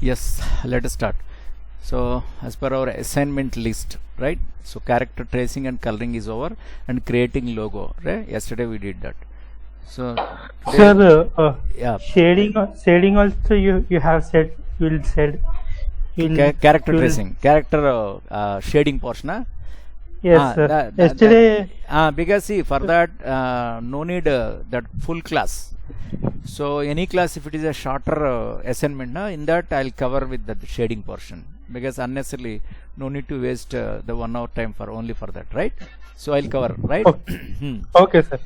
Yes, let us start. So as per our assignment list, right? So character tracing and coloring is over, and creating logo, right? Yesterday we did that. So today, Sir, yeah, shading also you have said character you'll tracing, character shading portion. yes sir. That, Yesterday because see, for that no need that full class. So any class, if it is a shorter assignment, in that I'll cover with the shading portion, because unnecessarily no need to waste the 1 hour time for only for that, right? So I'll cover, right? okay, okay sir.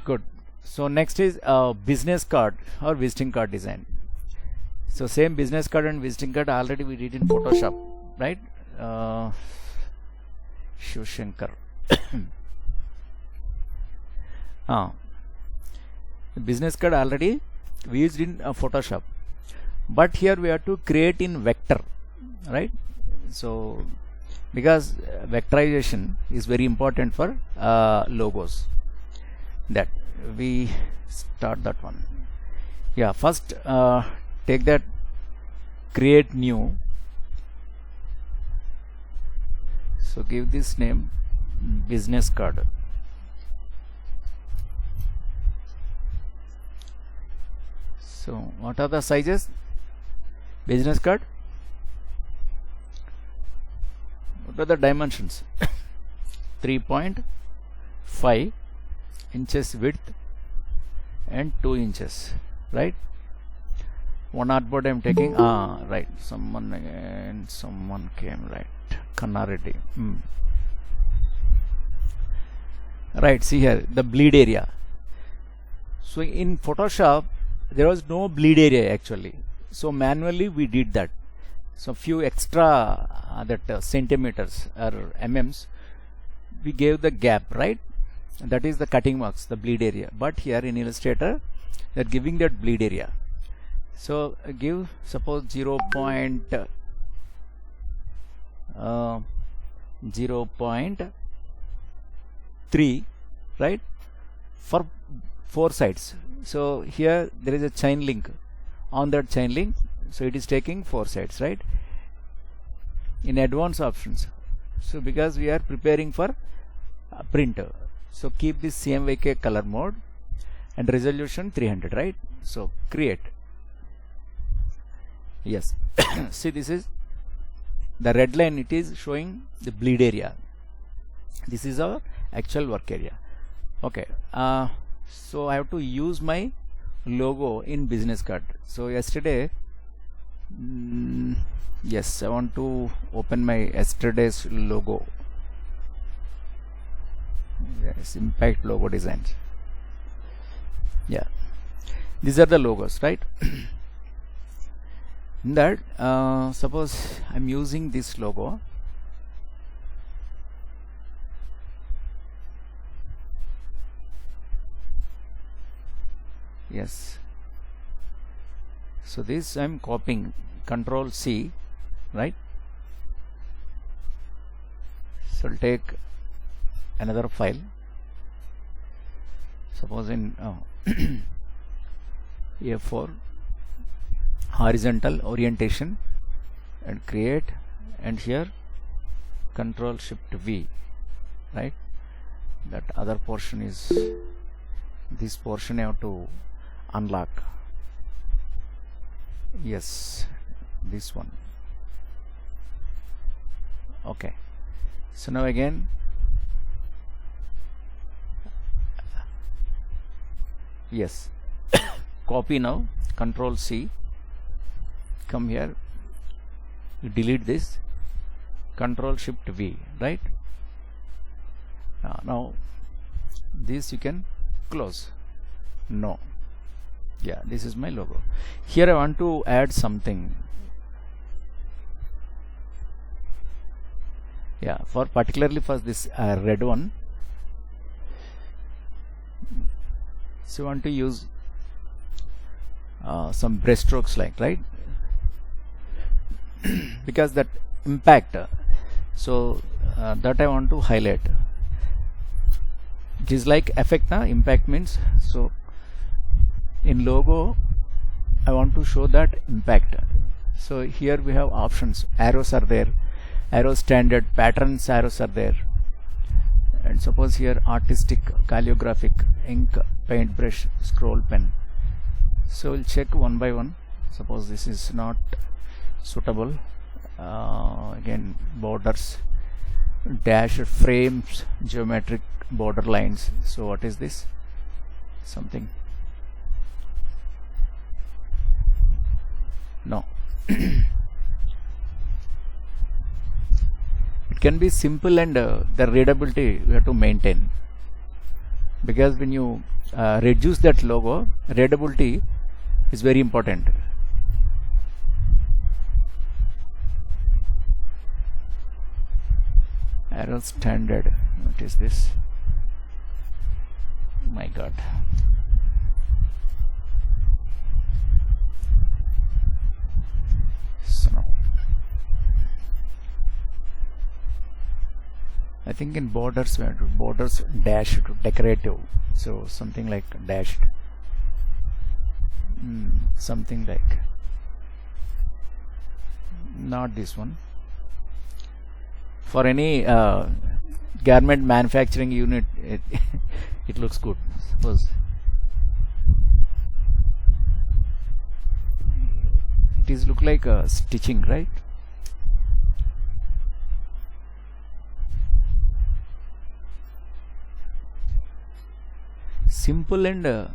Good. So next is business card or visiting card design. So same business card and visiting card already we did in Photoshop, right? Shiv Shankar. The business card already we used in Photoshop, but here we have to create in vector, right? So because vectorization is very important for logos, that we start that one. Yeah, first take that create new. So give this name business card. So what are the sizes? Business card. What are the dimensions? 3.5 inches width and 2 inches, right? One artboard I'm taking. Right. Someone came, right? Kannaredi. Right. See here the bleed area. So in Photoshop there was no bleed area actually. So manually we did that. So few extra centimeters or mm's we gave the gap, right? That is the cutting marks, the bleed area. But here in Illustrator they're giving that bleed area. So give suppose 0.3, right, for 4 sides. So here there is a chain link. On that chain link, so it is taking 4 sides, right? In advanced options. So because we are preparing for printer, so keep this CMYK color mode and resolution 300, right? So create. Yes. See, this is the red line. It is showing the bleed area. This is our actual work area. Okay. So I have to use my logo in business card. So yesterday, yes, I want to open my yesterday's logo. Yes, impact logo designs. Yeah, these are the logos, right? In that, suppose I'm using this logo. Yes. So this I'm copying, Control C, right? So I'll take another file. Suppose in A4, horizontal orientation, and create, and here Control Shift V, right? That other portion is this portion I have to unlock. Yes, this one. Okay. So now again yes, copy now, Control C, come here, you delete this, Control Shift V, right? Now this you can close. No. Yeah, this is my logo. Here I want to add something. Yeah, for particularly for this red one. So I want to use some brush strokes like, right? Because that impact, so that I want to highlight. It is like effect, impact means. So in logo I want to show that impact. So here we have options. Arrows are there, arrow standard, patterns arrows are there, and suppose here artistic, calligraphic, ink, paintbrush, scroll pen. So we'll check one by one. Suppose this is not suitable. Again, borders, dash, frames, geometric border lines. So what is this? Something. No. It can be simple, and the readability we have to maintain, because when you reduce that logo, readability is very important. Arrow standard. What is this? My God. So now, I think in borders we have to borders dash to decorative. So something like dashed. Something like, not this one. For any garment manufacturing unit, it looks good. Suppose it is look like a stitching, right? Simple, and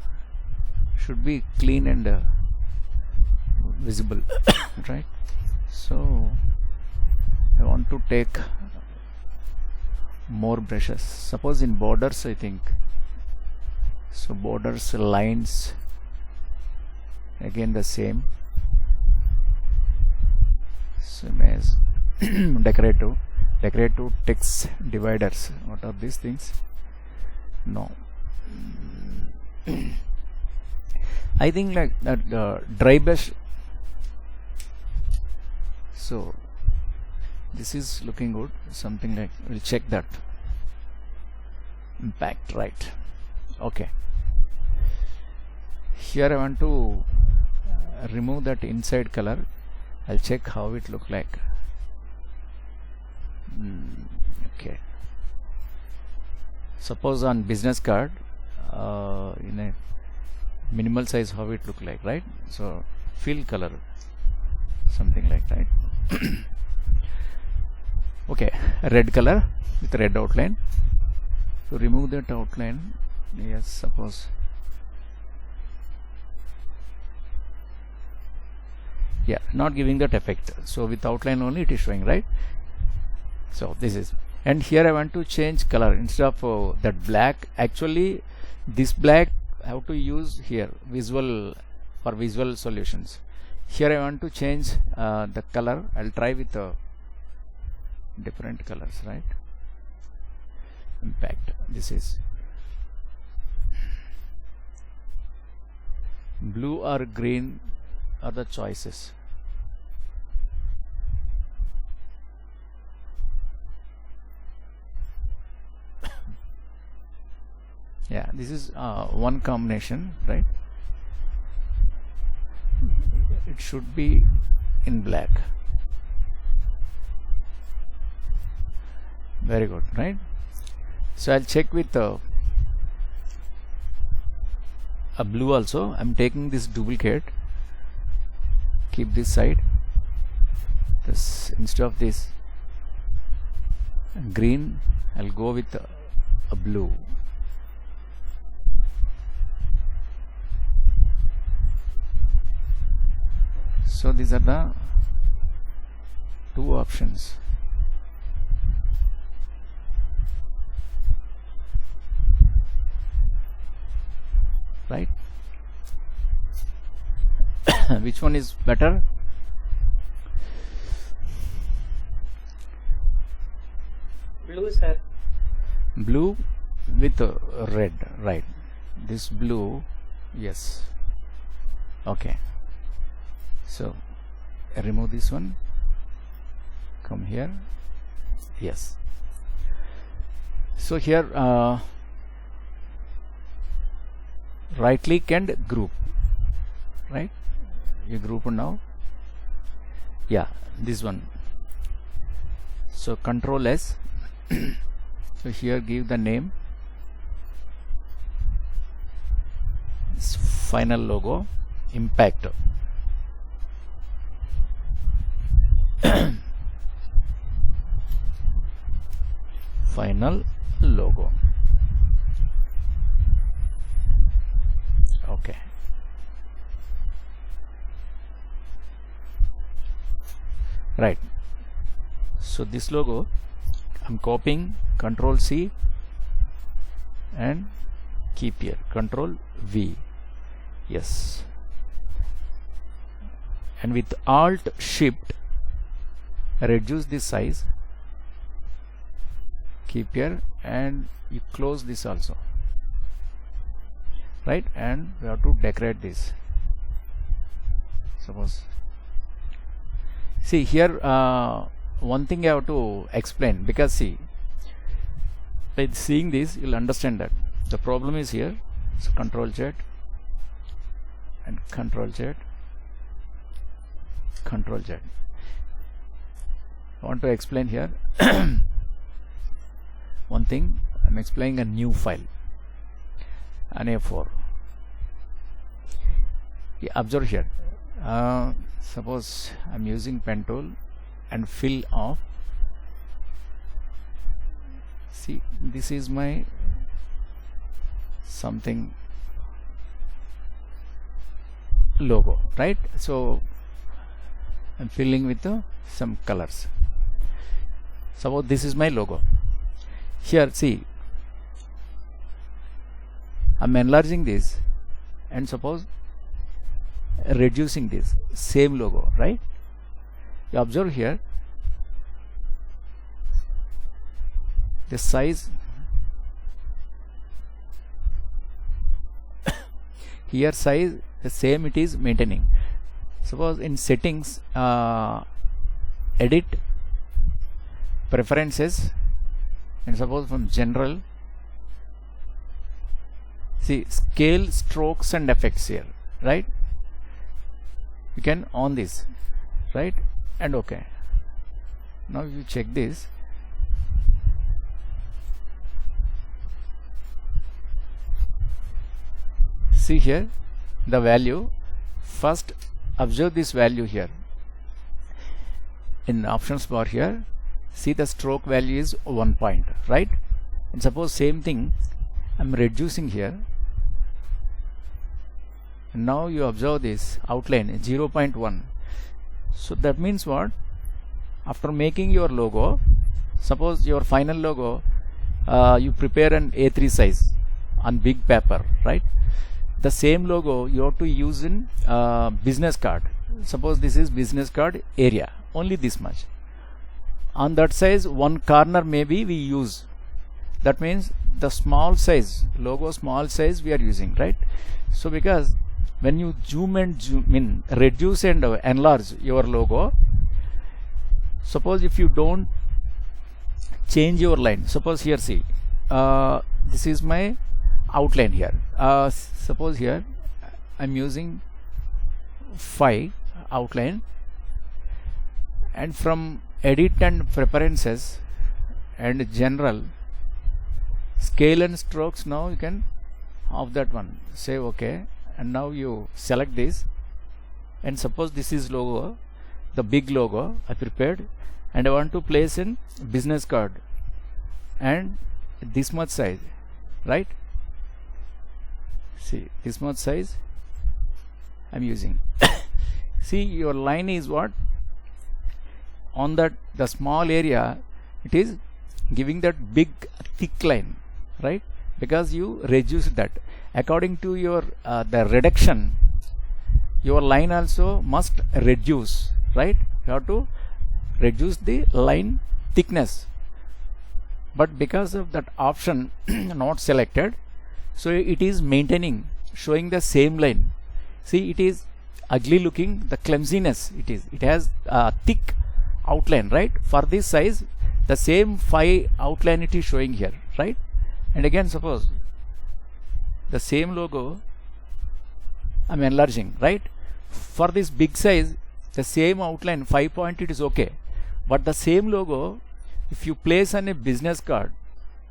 should be clean and visible, right? So I want to take more brushes. Suppose in borders, I think. So borders, lines, again the same. Same as decorative text dividers. What are these things? No. I think like that dry brush. So this is looking good. Something like, we'll check that. Impact, right? Okay. Here I want to remove that inside color. I'll check how it look like. Okay. Suppose on business card, in a minimal size, how it look like, right? So fill color, something like that. Okay, red color with red outline. So remove that outline. Yes, suppose. Yeah, not giving that effect. So with outline only it is showing, right? So this is, and here I want to change color. Instead of that black, actually this black I have to use here visual, for visual solutions. Here I want to change the color. I'll try with different colors, right? Impact. This is blue or green are the choices. Yeah, this is one combination, right? It should be in black. Very good, right? So I'll check with a blue also. I'm taking this duplicate, keep this side. This, instead of this green, I'll go with a blue. So these are the two options. Right? Which one is better? Blue, sir. Blue with red, right? This blue, yes. Okay. So remove this one. Come here. Yes. So here right click and group, right? You group now. yeah, this one. So Control S. So here give the name, final logo, impact. Final logo. Okay. Right. So this logo I'm copying, Control C and keep here, Control V. Yes. And with Alt Shift reduce this size, keep here, and you close this also, right? And we have to decorate this. Suppose, see here, one thing I have to explain, because see, by seeing this you'll understand that the problem is here. So Control Z and Control Z, Control Z. I want to explain here one thing. I'm explaining a new file, an A4. Yeah, observe here. Suppose I'm using pen tool and fill off. See, this is my something logo, right? So I'm filling with some colors. Suppose this is my logo. Here, see, I'm enlarging this and suppose reducing this same logo, right? You observe here the size. Here size the same it is maintaining. Suppose in settings, edit, preferences, and suppose from general, see scale, strokes and effects here, right? You can on this, right? And okay. Now you check this. See here the value. First observe this value here in options bar here. See the stroke value is 1 point, right? And suppose same thing I'm reducing here. And now you observe this outline 0.1. So that means what? After making your logo, suppose your final logo, you prepare an A3 size on big paper, right? The same logo you have to use in business card. Suppose this is business card area, only this much. On that size, one corner maybe we use. That means the small size, logo small size we are using, right? So because when you zoom in, reduce and enlarge your logo, suppose if you don't change your line, suppose here see, this is my outline here. Suppose here I'm using 5 outline, and from edit and preferences and general, scale and strokes, now you can off that one, say okay, and now you select this, and suppose this is logo, the big logo I prepared, and I want to place in business card and this much size, right? See this much size I'm using. See your line is what? On that the small area it is giving that big thick line, right? Because you reduce that according to your the reduction, your line also must reduce, right? You have to reduce the line thickness, but because of that option not selected, so it is maintaining, showing the same line. See, it is ugly looking, the clumsiness it has a thick outline, right? For this size the same 5 outline it is showing here, right? And again suppose the same logo I'm enlarging, right? For this big size the same outline 5 point it is okay, but the same logo if you place on a business card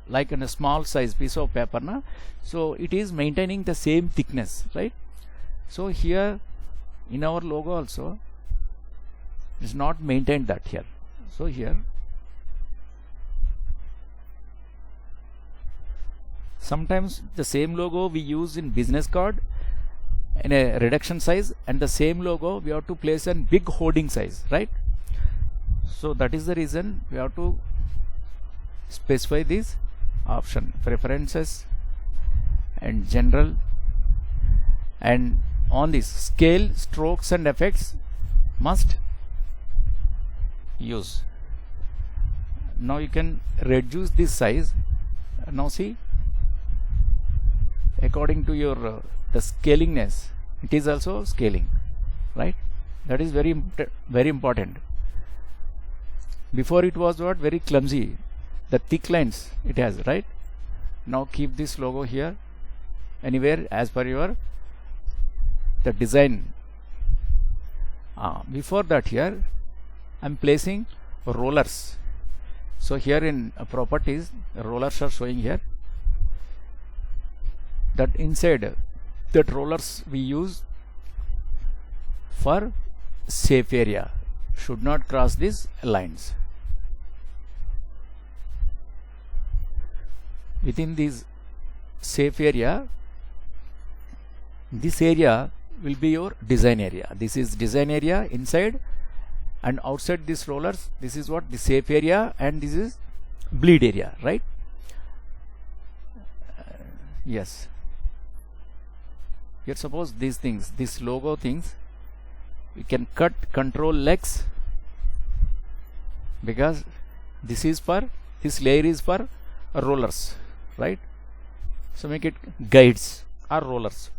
like in a small size piece of paper na, so it is maintaining the same thickness, right? So here in our logo also is not maintained that here. So here sometimes the same logo we use in business card in a reduction size, and the same logo we have to place in big hoarding size, right? So that is the reason we have to specify this option, preferences and general, and on this scale, strokes and effects must use. Now you can reduce this size. Now see, according to your the scalingness, it is also scaling, right? That is very important. Before it was what, very clumsy, the thick lines it has, right? Now keep this logo here, anywhere as per your the design. Before that here I'm placing rollers. So here in properties, rollers are showing here. That inside that rollers we use for safe area, should not cross these lines. Within this safe area, this area will be your design area. This is design area inside, and outside these rollers, this is what the safe area, and this is bleed area, right? Yes. Here suppose these things, this logo things, we can cut control X, because this is for, this layer is for rollers, right? So make it guides or rollers,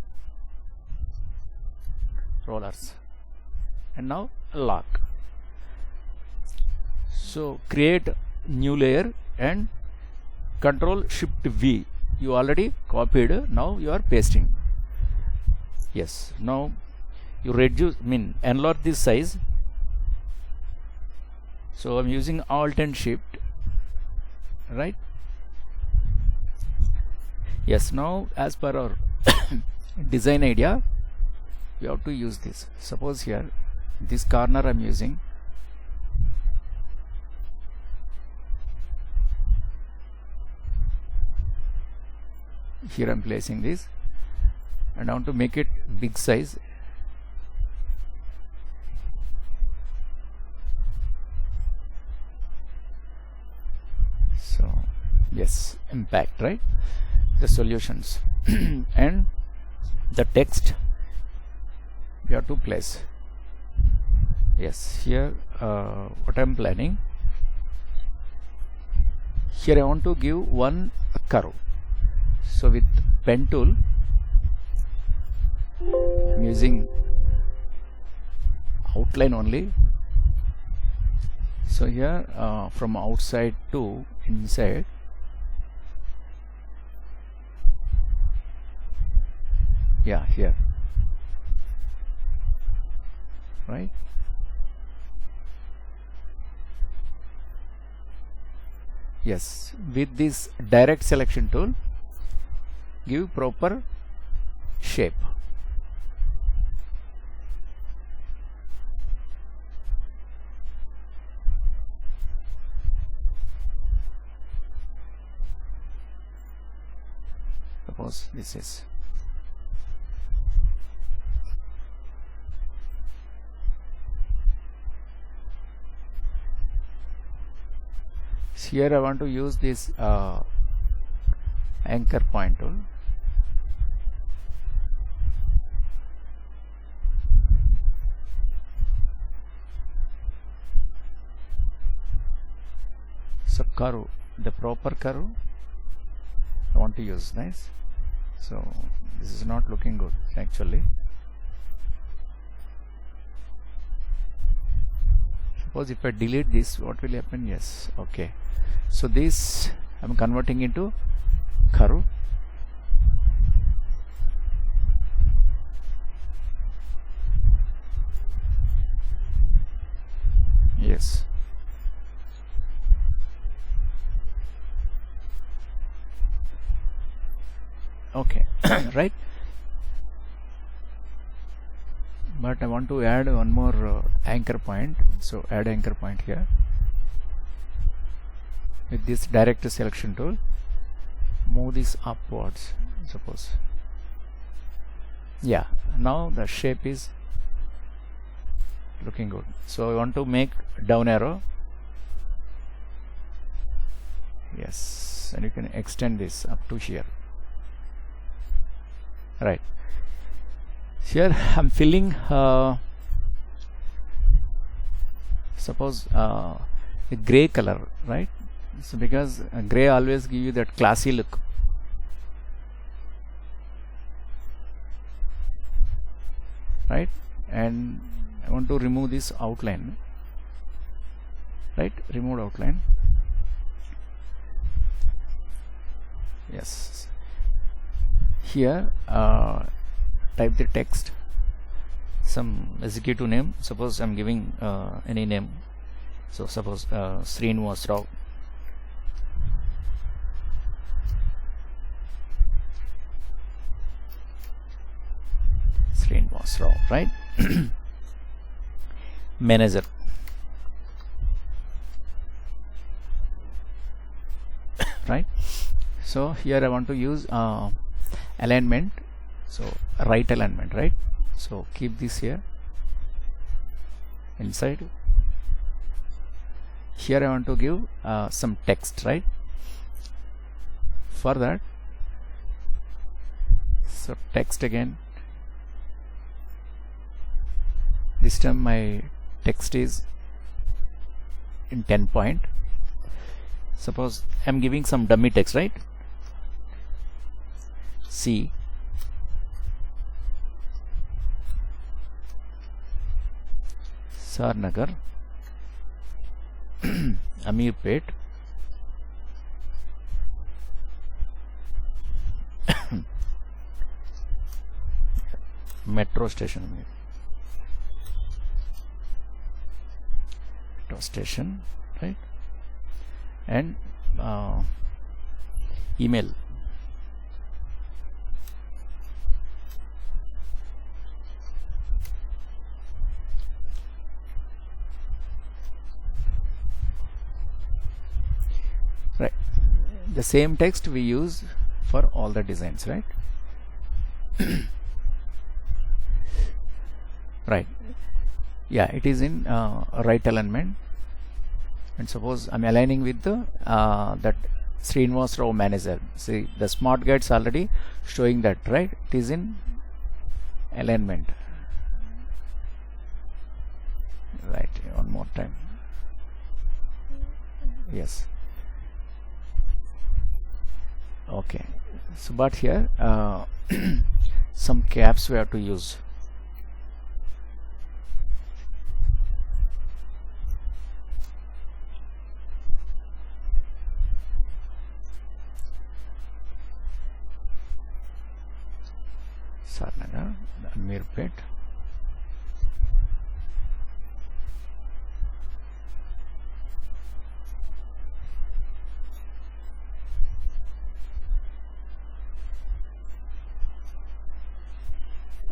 and now lock. So create new layer and control shift V, you already copied, now you are pasting. Yes, now you reduce, enlarge this size. So I'm using Alt and Shift, right? Yes, now as per our design idea, we have to use this. Suppose here this corner I'm using. Here I'm placing this, and I want to make it big size. So yes, impact, right? The solutions and the text we have to place. Yes, here what I'm planning, here I want to give one curve. So with pen tool I'm using outline only. So here from outside to inside, yeah, here, right? Yes, with this direct selection tool, give proper shape. Suppose this is, here I want to use this anchor point tool. So curve, the proper curve I want to use, nice. So this is not looking good actually. Suppose if I delete this, what will happen? Yes, okay. So this I'm converting into curve. Yes. Okay. Right, but I want to add one more anchor point, so add anchor point here with this direct selection tool. Move this upwards, suppose. Yeah, now the shape is looking good. So I want to make down arrow. Yes, and you can extend this up to here. Right, here I'm filling suppose a gray color, right? So because gray always give you that classy look. Right, and I want to remove this outline. Right, remove outline. Yes, here type the text, some executive name. Suppose I'm giving any name, so suppose Srinivas Rao. Srinivas Rao, right? Manager. Right, so here I want to use alignment, so right alignment, right? So keep this here inside. Here I want to give some text, right? For that, so text again. This time my text is in 10 point. Suppose I'm giving some dummy text, right? C Sarnagar Amirpet metro station, right? And email. Right, the same text we use for all the designs, right? Right, yeah, it is in right alignment. And suppose I'm aligning with the that Srinivas Rao manager. See, the smart guides already showing that, right? It is in alignment. Right, one more time. Yes. Okay, so but here some caps we have to use. Sarnagar, Amirpet.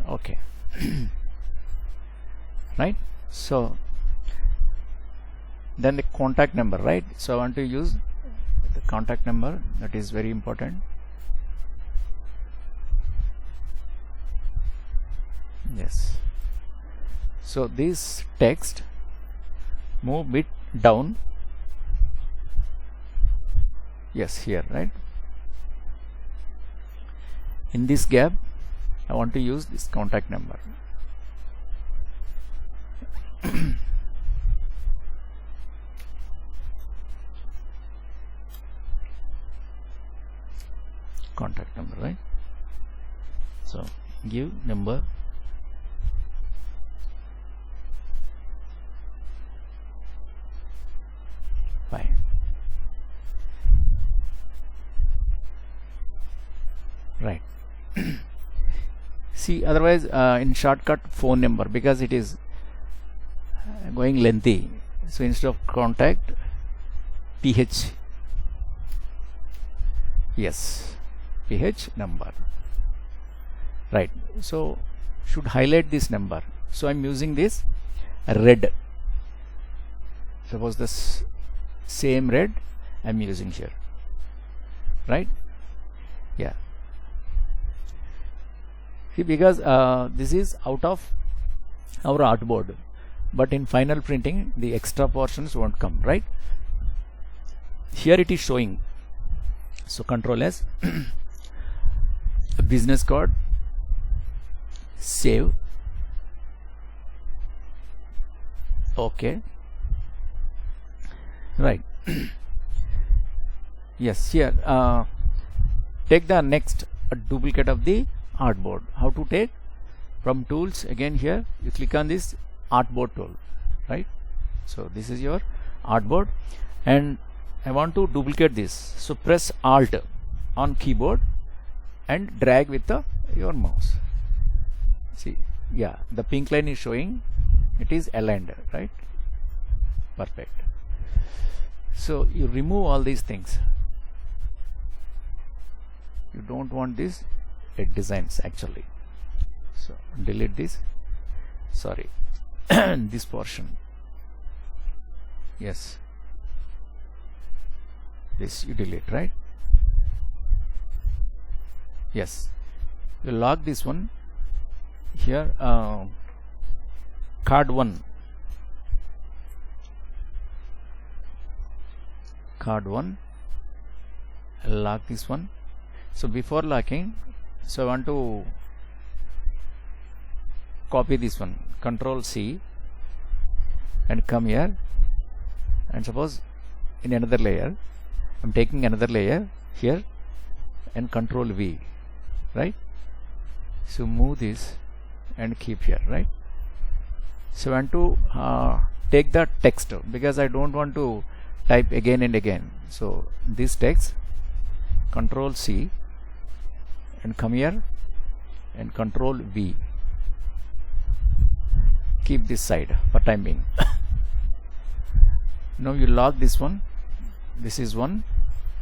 Okay. Right, so then the contact number, right? So I want to use the contact number, that is very important. Yes, so this text move bit down. Yes, here, right? In this gap I want to use this contact number. Contact number, right? So give number. Fine. Right. See, otherwise in shortcut phone number, because it is going lengthy, So instead of contact, ph, yes, ph number, right? So should highlight this number. So I'm using this red. Suppose this same red I'm using here, right? Yeah. See, because this is out of our artboard, but in final printing the extra portions won't come, right? Here it is showing. So Control S, business card, save, okay, right. Yes, here take the next duplicate of the artboard. How to take? From tools, again here you click on this artboard tool, right? So this is your artboard, and I want to duplicate this. So press Alt on keyboard and drag with your mouse. See, yeah, the pink line is showing, it is aligned, right? Perfect. So you remove all these things. You don't want these designs actually. So delete this. Sorry, this portion. Yes, this you delete, right? Yes, you lock this one here. Card 1, lock this one. So before locking, so I want to copy this one, Control C, and come here, and suppose in another layer I'm taking another layer here, and Control V, right? So move this and keep here, right? So I want to take the text, because I don't want to type again and again. So this text, Control C, and come here and Control V. Keep this side for time being. Now you lock this one. This is one,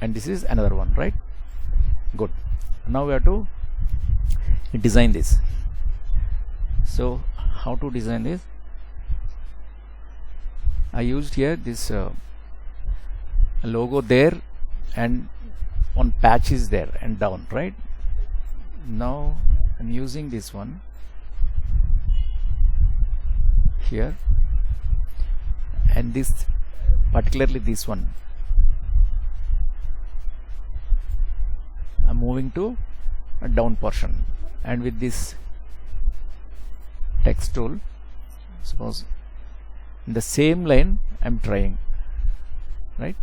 and this is another one, right? Good. Now we have to design this. So how to design this? I used here this logo there, and one patch is there and down, right? Now I'm using this one here, and this, particularly this one, I'm moving to a down portion, and with this text tool, suppose in the same line I'm trying, right?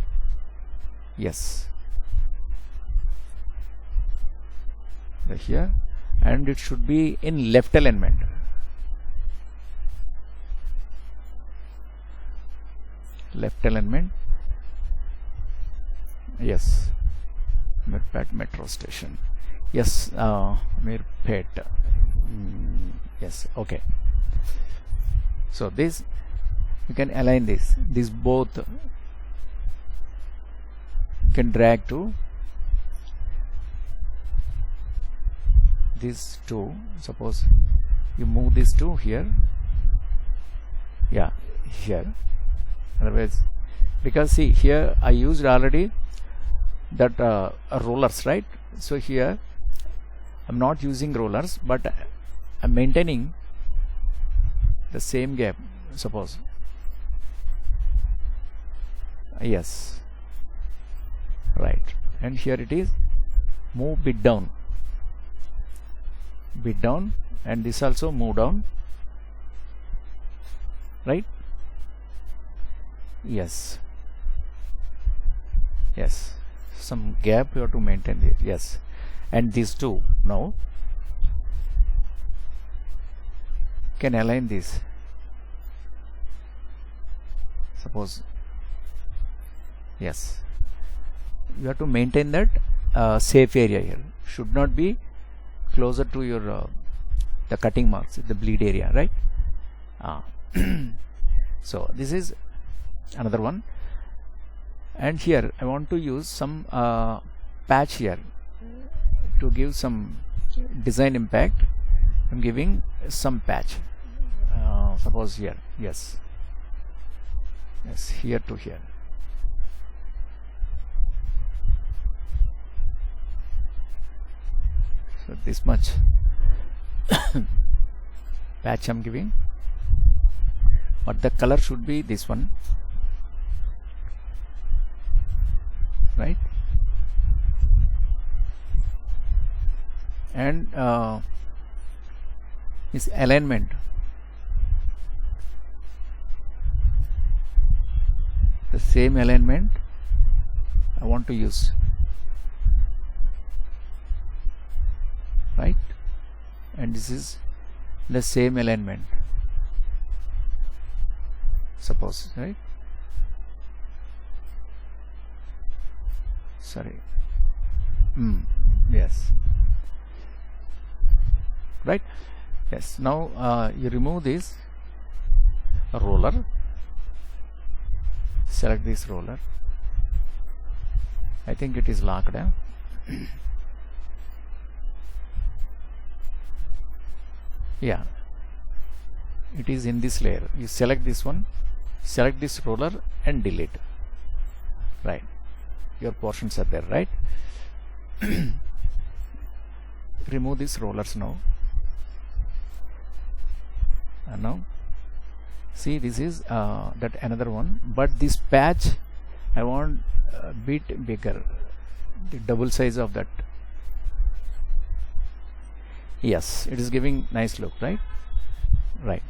Yes, here, and it should be in left alignment. Left alignment. Yes, Mirpet metro station. Yes, Mirpet. Yes, okay. So this, you can align this. These both you can drag to these two. Suppose you move this to here. Yeah, here. Otherwise, because see here I used already that rollers, right? So here I'm not using rollers, but I'm maintaining the same gap. Suppose, yes, right, and here it is move bit down, and this also move down, right? Yes, yes, some gap you have to maintain there. Yes, and these two now can align this. Suppose, yes, you have to maintain that safe area here. Should not be closer to your the cutting marks, the bleed area, right? So this is another one, and here I want to use some patch here to give some design impact. I'm giving some patch, suppose here, yes, here to here. So this much patch I'm giving, but the color should be this one, right? And this alignment, the same alignment I want to use, right? And this is the same alignment, suppose, right? Sorry, yes, right, yes. Now you remove this roller, select this roller. I think it is locked. Yeah, it is in this layer. You select this one, select this roller and delete, right? Your portions are there, right? Remove these rollers now, and now see, this is that another one, but this patch I want a bit bigger, the double size of that. Yes, it is giving nice look, right? Right.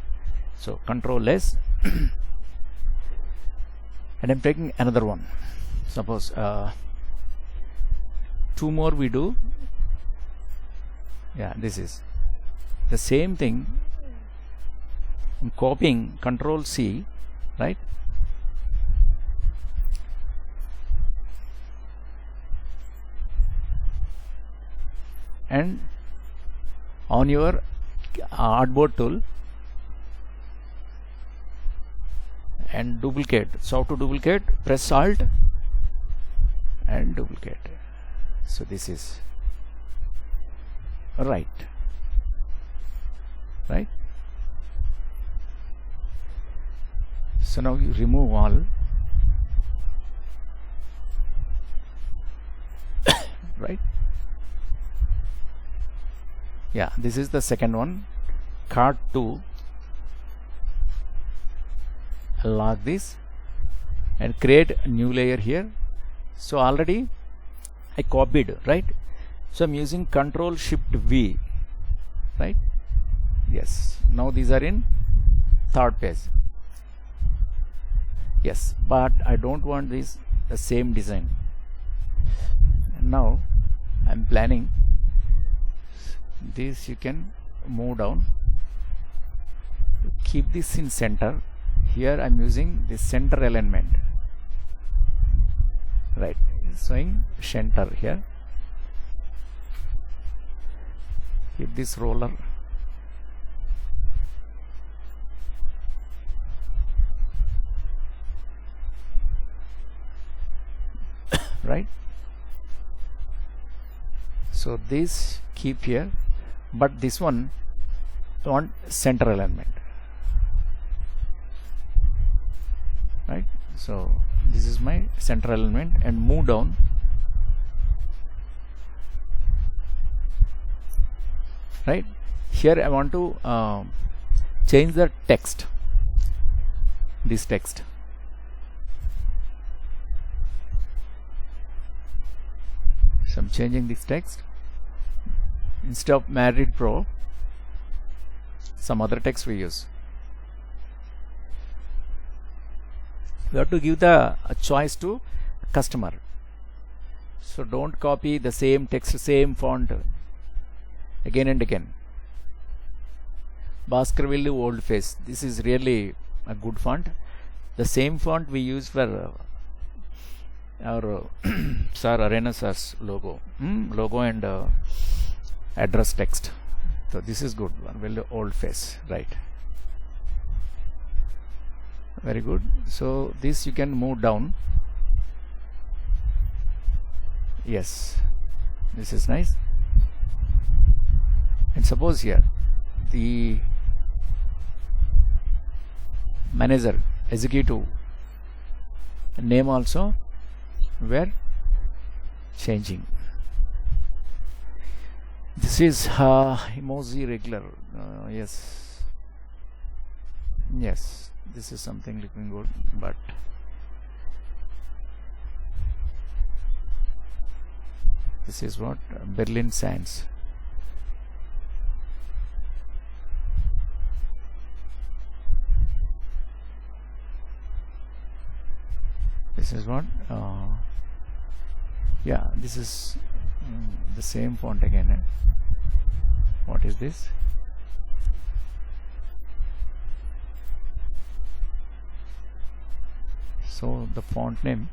So Control S and I'm taking another one. Suppose 2 more we do. Yeah, this is the same thing. I'm copying, Control C, right? And on your artboard tool and duplicate. So how to duplicate? Press Alt and duplicate. So this is right. So now you remove all, right? Yeah, this is the second one. Cart 2. Lock this and create a new layer here. So already I copied, right? So I'm using Control Shift V, right? Yes. Now these are in third page. Yes, but I don't want this the same design. And now I'm planning this. You can move down, keep this in center. Here I'm using the center alignment, right? Showing center here. Keep this roller, right? So this keep here, but this one want center alignment, right? So this is my center alignment and move down. Right here I want to change the text, this text. So I'm changing this text. Instead of Married Pro, some other text we use. We have to give the choice to customer. So don't copy the same text, same font again and again. Baskerville Old Face. This is really a good font. The same font we use for our Sir Arena Sir's logo, logo and address text. So this is good one. Well, Old Face, right? Very good. So this you can move down. Yes, this is nice. And suppose here the manager executive name also we're changing. This is emoji regular. Yes, this is something looking good, but this is what Berlin Sands. This is what yeah, this is the same font again, eh? What is this? So the font name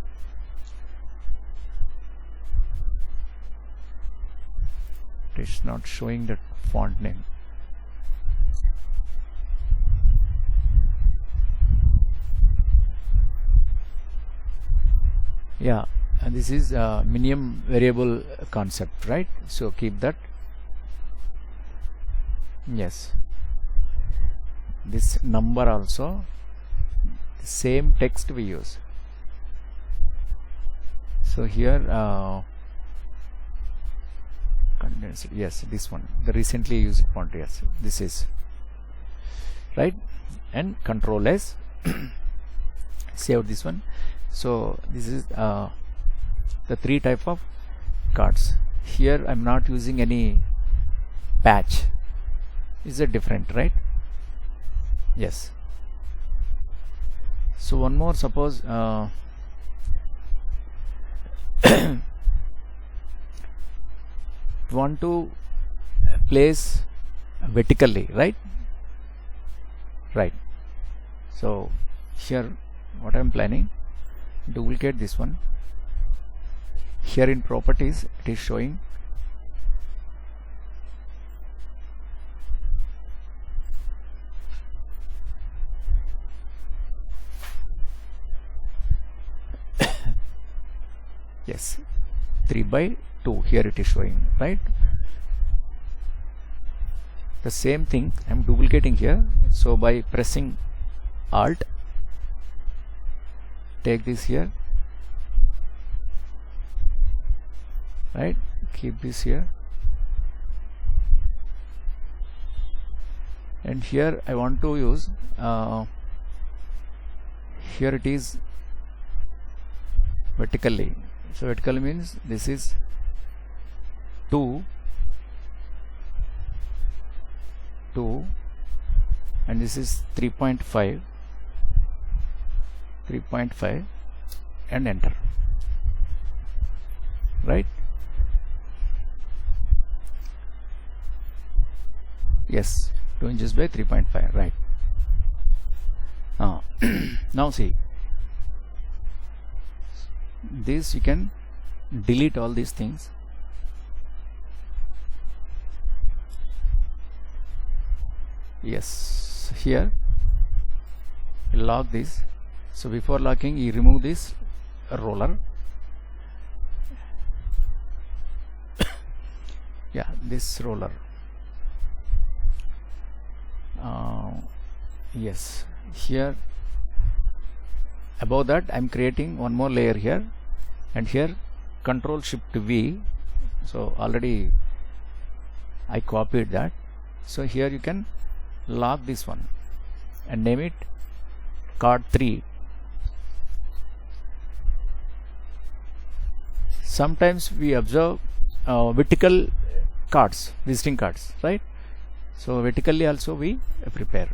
it is not showing that font name. Yeah, and this is minimum variable concept, right? So keep that. Yes, this number also the same text we use. So here condensed, yes, this one, the recently used font, yes, this is right. And Control S save this one. So this is the three type of cards. Here I'm not using any patch. Is it different, right? Yes. So one more, suppose want to place vertically, right? Right. So here what I'm planning, duplicate this one. Here in properties it is showing yes, 3/2 here it is showing, right? The same thing I'm duplicating here. So by pressing Alt, take this here, right? Keep this here, and here I want to use here it is vertically. So vertical means this is 2 and this is 3.5 and enter, right? Yes, 2 inches by 3.5, right? Now see, this you can delete all these things. Yes, here lock this. So before locking you remove this roller. Yeah, this roller. Yes, here above that I'm creating one more layer here, and here Control Shift V. So already I copied that. So here you can lock this one and name it card 3. Sometimes we observe vertical cards, visiting cards, right? So vertically also we prepare.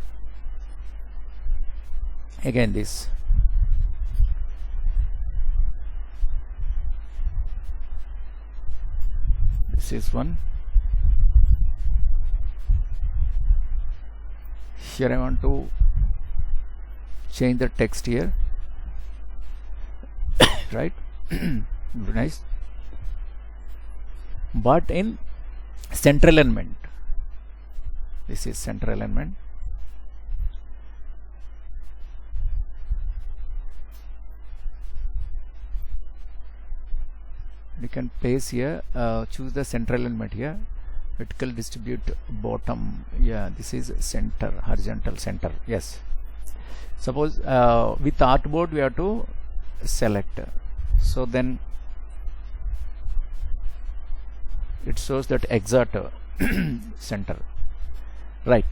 Again this. This is one. Here I want to change the text here, right? Nice. But in center alignment, this is center alignment. you can place here, choose the center element here, vertical distribute bottom. Yeah, this is center, horizontal center. Yes, suppose with artboard we have to select, so then it shows that exact center, right?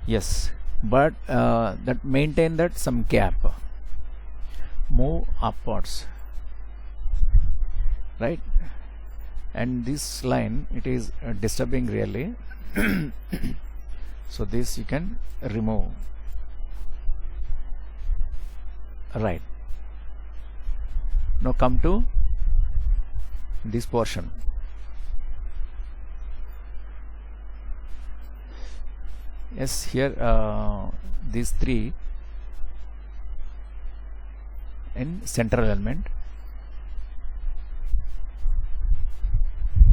Yes, but that maintain that some gap, move upwards, right? And this line, it is disturbing really. So this you can remove, right? Now come to this portion. Yes, here these three in central element.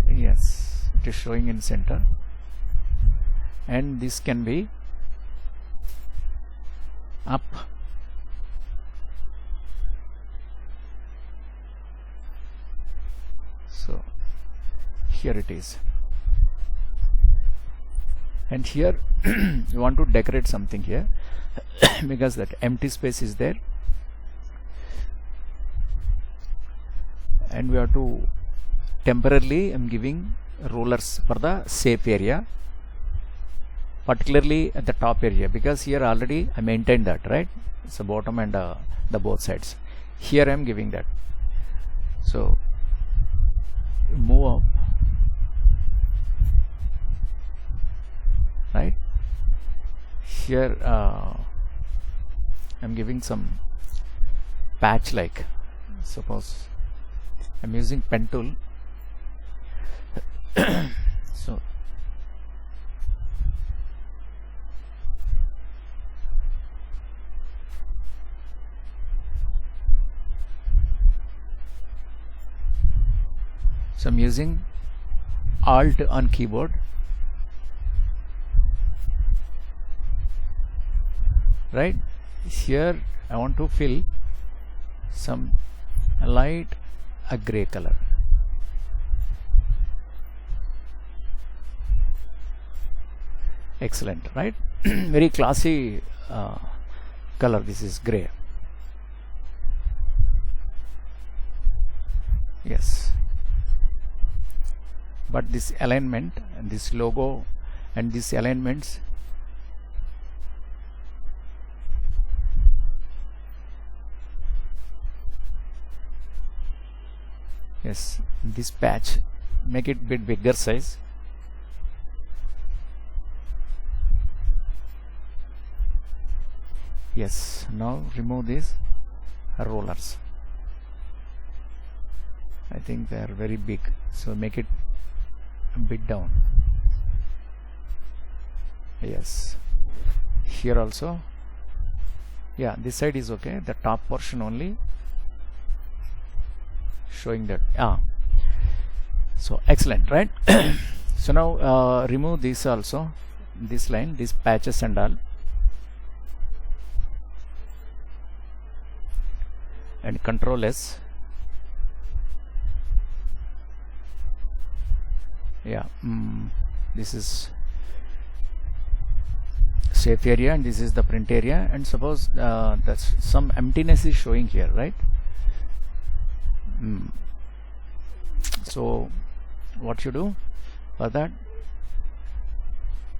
Yes, it is showing in center, and this can be up, so here it is. And here you want to decorate something here because that empty space is there, and we have to temporarily I'm giving rollers for the safe area, particularly at the top area, because here already I maintained that, right? It's the bottom and the both sides. Here I am giving that, so move up, right? Here I'm giving some patch, like suppose I'm using pen tool. So I'm using Alt on keyboard, right? Here I want to fill some light a gray color. Excellent, right? Very classy color. This is gray. Yes, but this alignment and this logo and these alignments, yes, this patch, make it bit bigger size. Yes, now remove these rollers. I think they are very big, so make it a bit down. Yes, here also. Yeah, this side is okay, the top portion only showing that. So excellent, right? So now remove this also, this line, these patches and all, and Control S. Yeah, this is safe area and this is the print area, and suppose that's some emptiness is showing here, right? So what you do for that?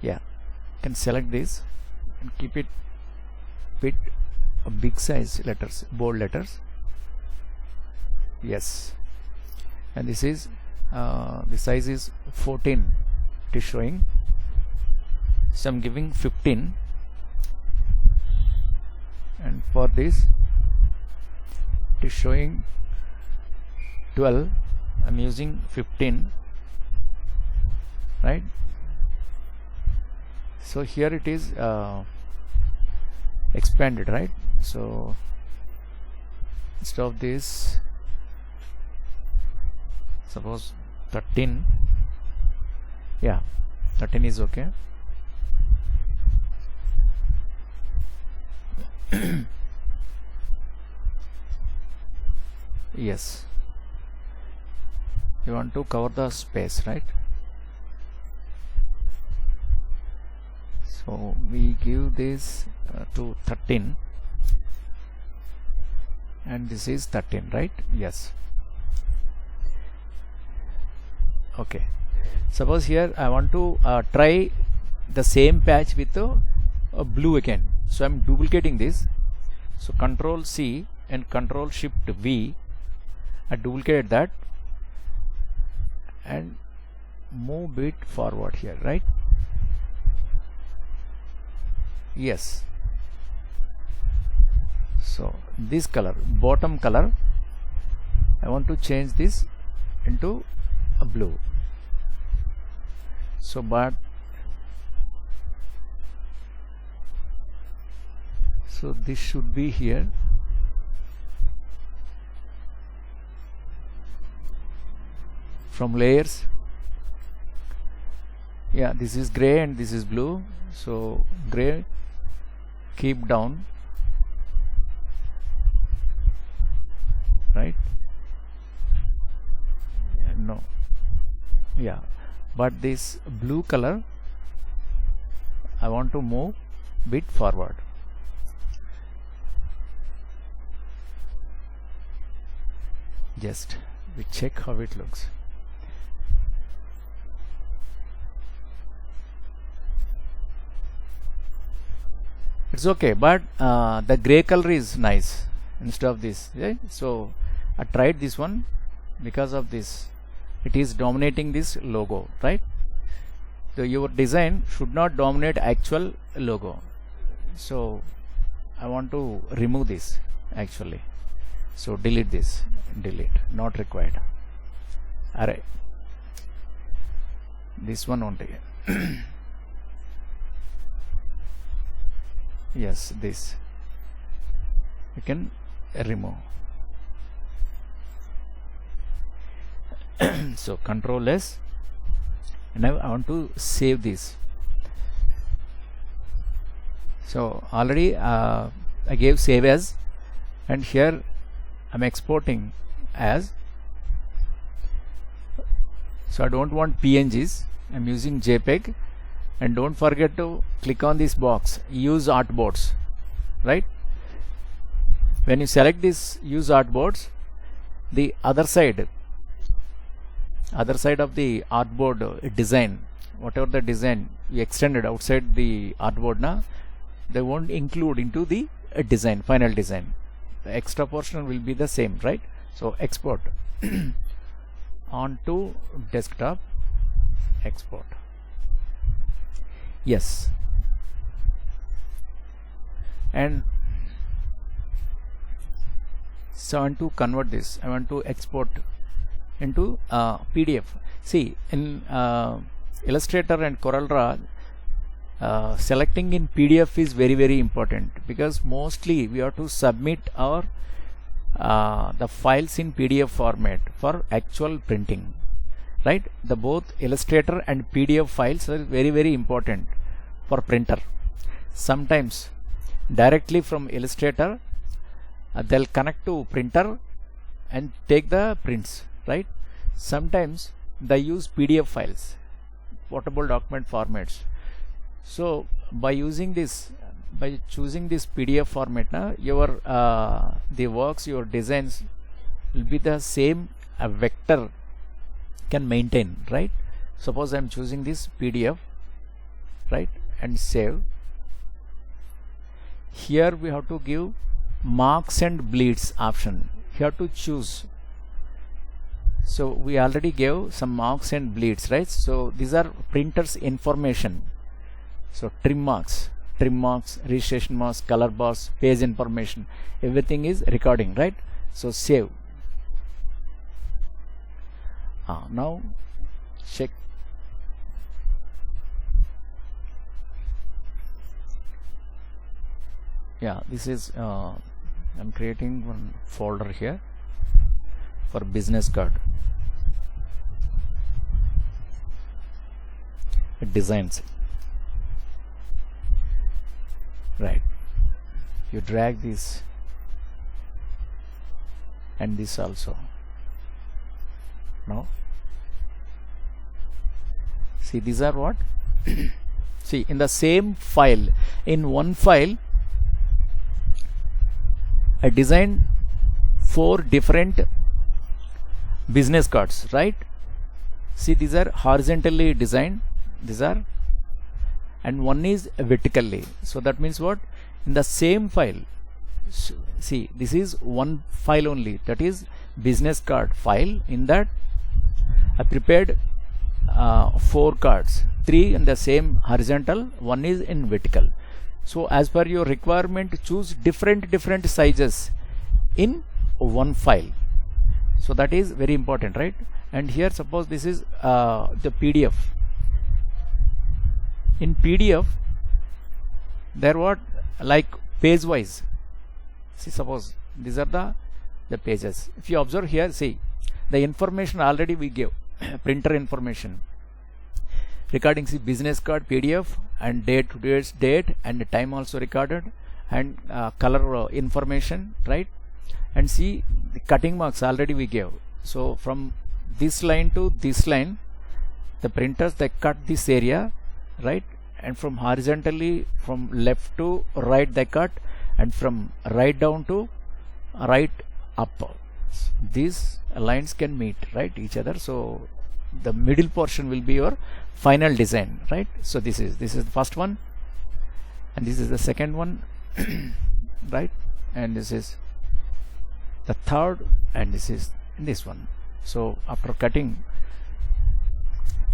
Yeah, you can select this and keep it bit a big size letters, bold letters. Yes, and this is the size is 14, it is showing, so I'm giving 15, and for this it is showing 12, I'm using 15, right? So here it is expanded, right? So instead of this, suppose 13, yeah, 13 is okay. Yes, you want to cover the space, right? So we give this to 13 and this is 13, right? Yes. Okay, suppose here I want to try the same patch with a blue again, so I'm duplicating this. So Control C and Control Shift V, I duplicate that and move it forward here, right? Yes. So this color, bottom color, I want to change this into a blue. So so this should be here. From layers, yeah, this is gray and this is blue, so gray keep down, right? No, yeah, but this blue color I want to move bit forward. Just we check how it looks. It's okay, but the gray color is nice instead of this, right? So I tried this one because of this, it is dominating this logo, right? So your design should not dominate actual logo, so I want to remove this actually. So delete this, delete, not required. Alright, this one only. Yes, this you can remove. So Control S, and now I want to save this. So already I gave save as, and here I'm exporting as. So I don't want PNGs, I'm using JPEG. And don't forget to click on this box, use artboards, right? When you select this use artboards, the other side of the artboard design, whatever the design you extended outside the artboard now, they won't include into the design, final design. The extra portion will be the same, right? So export onto desktop, export. Yes, and so I want to convert this, I want to export into PDF. See, in Illustrator and CorelDRAW, selecting in PDF is very important, because mostly we have to submit our the files in PDF format for actual printing, right? The both Illustrator and PDF files are very important for printer. Sometimes directly from Illustrator they'll connect to printer and take the prints, right? Sometimes they use PDF files, portable document formats. So by using this, by choosing this PDF format, your the works, your designs will be the same vector can maintain, right? Suppose I'm choosing this PDF, right, and save. Here we have to give marks and bleeds option. You have to choose. So we already gave some marks and bleeds, right? So these are printers information. So trim marks, registration marks, color bars, page information, everything is recording, right? So save. Now check. Yeah, this is I'm creating one folder here for business card designs, right? You drag this and this also. Now see, these are what see, in the same file, in one file I designed 4 different business cards, right? See, these are horizontally designed, these are, and one is vertically. So that means what? In the same file, see, this is one file only, that is business card file. In that I prepared 4 cards, 3 in the same horizontal, one is in vertical. So as per your requirement, choose different sizes in one file. So that is very important, right? And here suppose this is the PDF. In PDF there what, like page wise. See, suppose these are the pages. If you observe here, see, the information already we gave printer information regarding, see, business card PDF and date, today's date, and the time also recorded, and color information, right? And see, the cutting marks already we gave. So from this line to this line, the printers, they cut this area, right? And from horizontally, from left to right they cut, and from right down to right up. These lines can meet, right, each other. So the middle portion will be your final design, right? So this is the first one, and this is the second one, right? And this is the third, and this is this one. So after cutting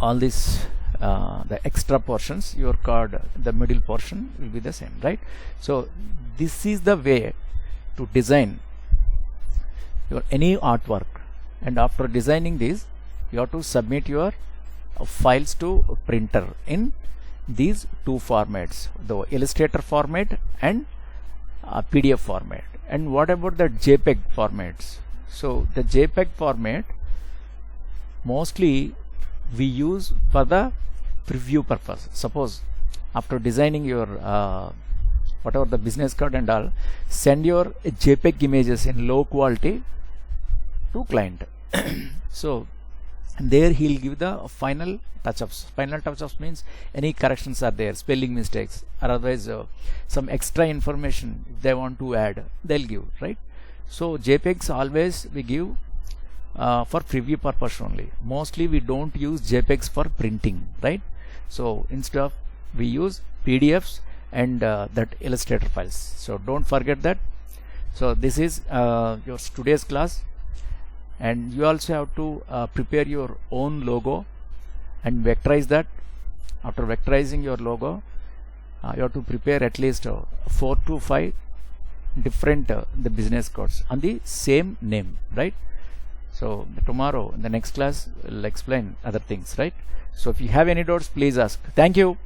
all this the extra portions, your card, the middle portion will be the same, right? So this is the way to design your any artwork. And after designing this, you have to submit your files to printer in these 2 formats, the Illustrator format and PDF format. And what about the JPEG formats? So the JPEG format mostly we use for the preview purpose. Suppose after designing your whatever the business card and all, send your JPEG images in low quality to client. So there he'll give the final touch-ups. Final touch-ups means any corrections are there, spelling mistakes, or otherwise some extra information if they want to add, they'll give, right? So JPEGs always we give for preview purpose only. Mostly we don't use JPEGs for printing, right? So instead of, we use PDFs and that Illustrator files. So don't forget that. So this is your today's class, and you also have to prepare your own logo and vectorize that. After vectorizing your logo, you have to prepare at least 4 to 5 different the business cards on the same name, right? So tomorrow in the next class we'll explain other things, right? So if you have any doubts, please ask. Thank you.